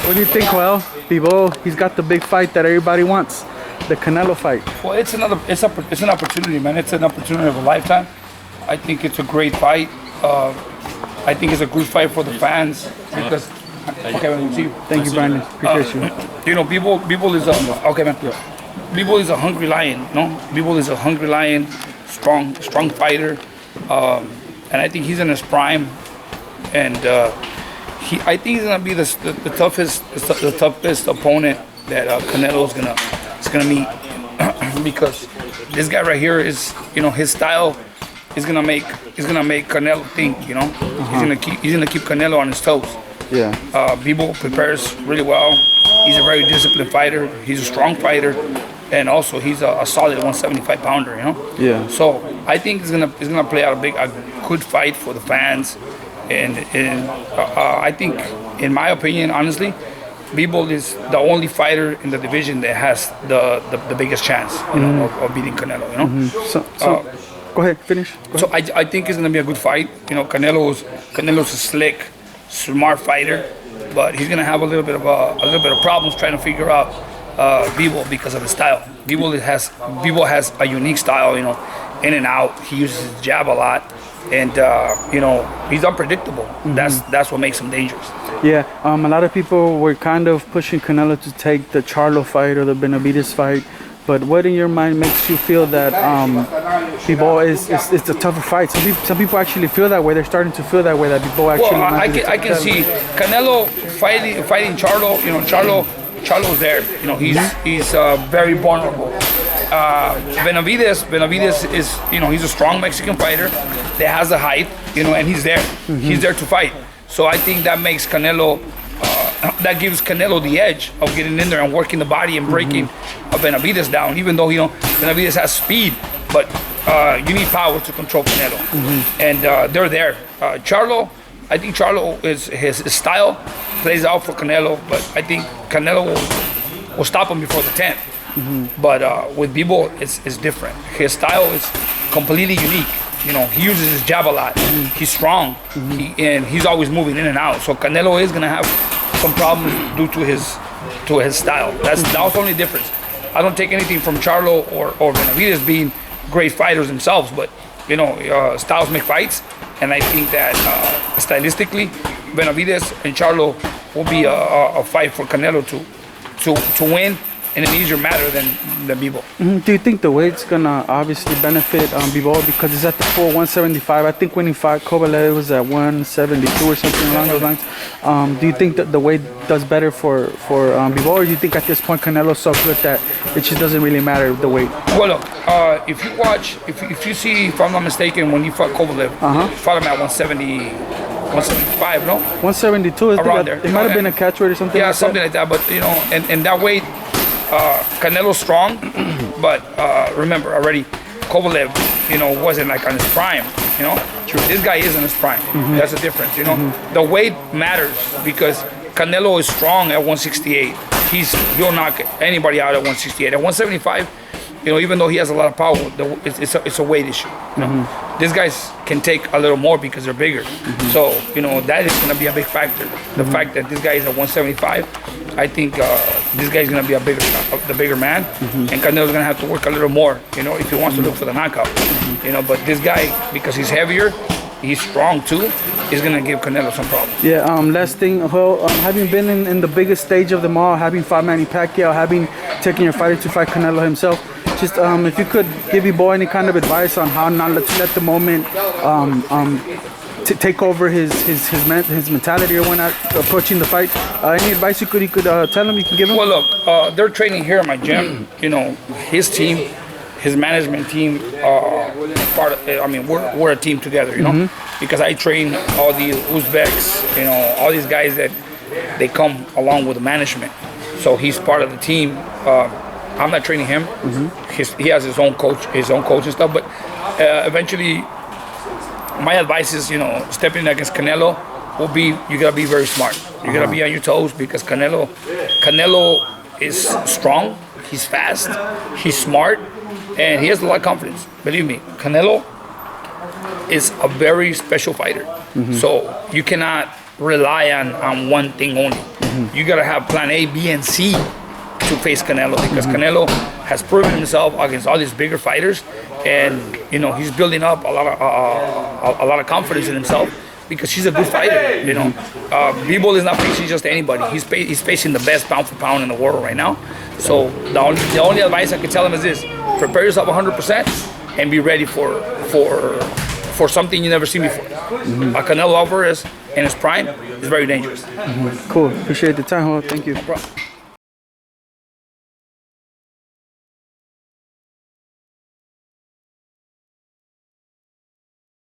What do you think, Well? Bivol, he's got the big fight that everybody wants, the Canelo fight. Well, it's an opportunity, man. It's an opportunity of a lifetime. I think it's a great fight. I think it's a good fight for the fans because. Okay, man. See you. Thank you, Brandon. Appreciate you. You know, Bivol is okay, man. Yeah. Bivol is a hungry lion. No, Bivol is a hungry lion, strong fighter, and I think he's in his prime. And I think he's gonna be the toughest opponent that Canelo is gonna meet because this guy right here is, you know, his style is gonna make Canelo think. You know, he's gonna keep Canelo on his toes. Yeah. Bivol prepares really well. He's a very disciplined fighter. He's a strong fighter, and also he's a solid 175 pounder. You know. Yeah. So I think it's gonna play out a good fight for the fans, and I think, in my opinion, honestly, Bivol is the only fighter in the division that has the biggest chance, you know, of beating Canelo. You know. So go ahead, finish. Go ahead. So I think it's gonna be a good fight. You know, Canelo's a slick, smart fighter, but he's gonna have a little bit of problems trying to figure out Bivol because of his style. Bivol has a unique style, you know, in and out. He uses his jab a lot, and you know, he's unpredictable. That's what makes him dangerous. Yeah, a lot of people were kind of pushing Canelo to take the Charlo fight or the Benavidez fight. But what in your mind makes you feel that Bivol is a tougher fight? Some people actually feel that way. They're starting to feel that way, that Bivol actually. Well, I can see Canelo fighting Charlo. You know, Charlo's there. You know, he's very vulnerable. Benavidez is, you know, he's a strong Mexican fighter that has the height. You know, and he's there. He's there to fight. So I think that makes Canelo. That gives Canelo the edge of getting in there and working the body and breaking Benavidez down. Even though, you know, Benavidez has speed, but you need power to control Canelo, and they're there. Charlo, I think Charlo is his style plays out for Canelo, but I think Canelo will stop him before the 10th. But with Bivol, it's different. His style is completely unique. You know, he uses his jab a lot. He's strong, and he's always moving in and out. So Canelo is gonna have some problems due to his style. That's the only difference. I don't take anything from Charlo or Benavidez being great fighters themselves, but you know, styles make fights, and I think that stylistically, Benavidez and Charlo will be a fight for Canelo to win in an easier matter than Bivol. Do you think the weight's gonna obviously benefit Bivol because it's at the full 175? I think when he fought Kovalev was at 172 or something along those lines. Do you think that the weight does better for Bivol, or do you think at this point Canelo's so good that it just doesn't really matter the weight? Well, look, if you watch, if you see, if I'm not mistaken, when you fought Kovalev, you fought him at 175, no? 172 is around there. It might have been a catch weight or something. Yeah, like something like that. But you know, and that weight. Canelo's strong, but remember already, Kovalev, you know, wasn't like on his prime. You know, this guy is in his prime. That's the difference. You know, the weight matters because Canelo is strong at 168. He'll knock anybody out at 168. At 175, you know, even though he has a lot of power, it's a weight issue. You know, these guys can take a little more because they're bigger. So you know, that is going to be a big factor. The fact that this guy is at 175. I think this guy's gonna be the bigger man, and Canelo's gonna have to work a little more, you know, if he wants to look for the knockout, you know. But this guy, because he's heavier, he's strong too, is gonna give Canelo some problems. Yeah. Last thing, well, having been in the biggest stage of them all, having fought Manny Pacquiao, having taken your fighter to fight Canelo himself, just if you could give your boy any kind of advice on how not to let the moment to take over his mentality or when approaching the fight. Any advice you could tell him, you can give him? Well, look, they're training here at my gym. You know, his team, his management team, we're a team together, you know, because I train all the Uzbeks, you know, all these guys that they come along with the management. So he's part of the team. I'm not training him. He has his own coach and stuff, but eventually, my advice is, you know, stepping against Canelo will be, you gotta be very smart. You gotta be on your toes because Canelo is strong, he's fast, he's smart, and he has a lot of confidence. Believe me, Canelo is a very special fighter. So you cannot rely on one thing only. You gotta have plan A, B, and C to face Canelo, because Canelo has proven himself against all these bigger fighters, and you know he's building up a lot of confidence in himself because he's a good fighter. You know, Bivol is not facing just anybody. He's facing the best pound for pound in the world right now. So the only advice I can tell him is this: prepare yourself 100% and be ready for something you never seen before. Canelo Alvarez in his prime is very dangerous. Cool. Appreciate the time, Joel. Thank you. No problem.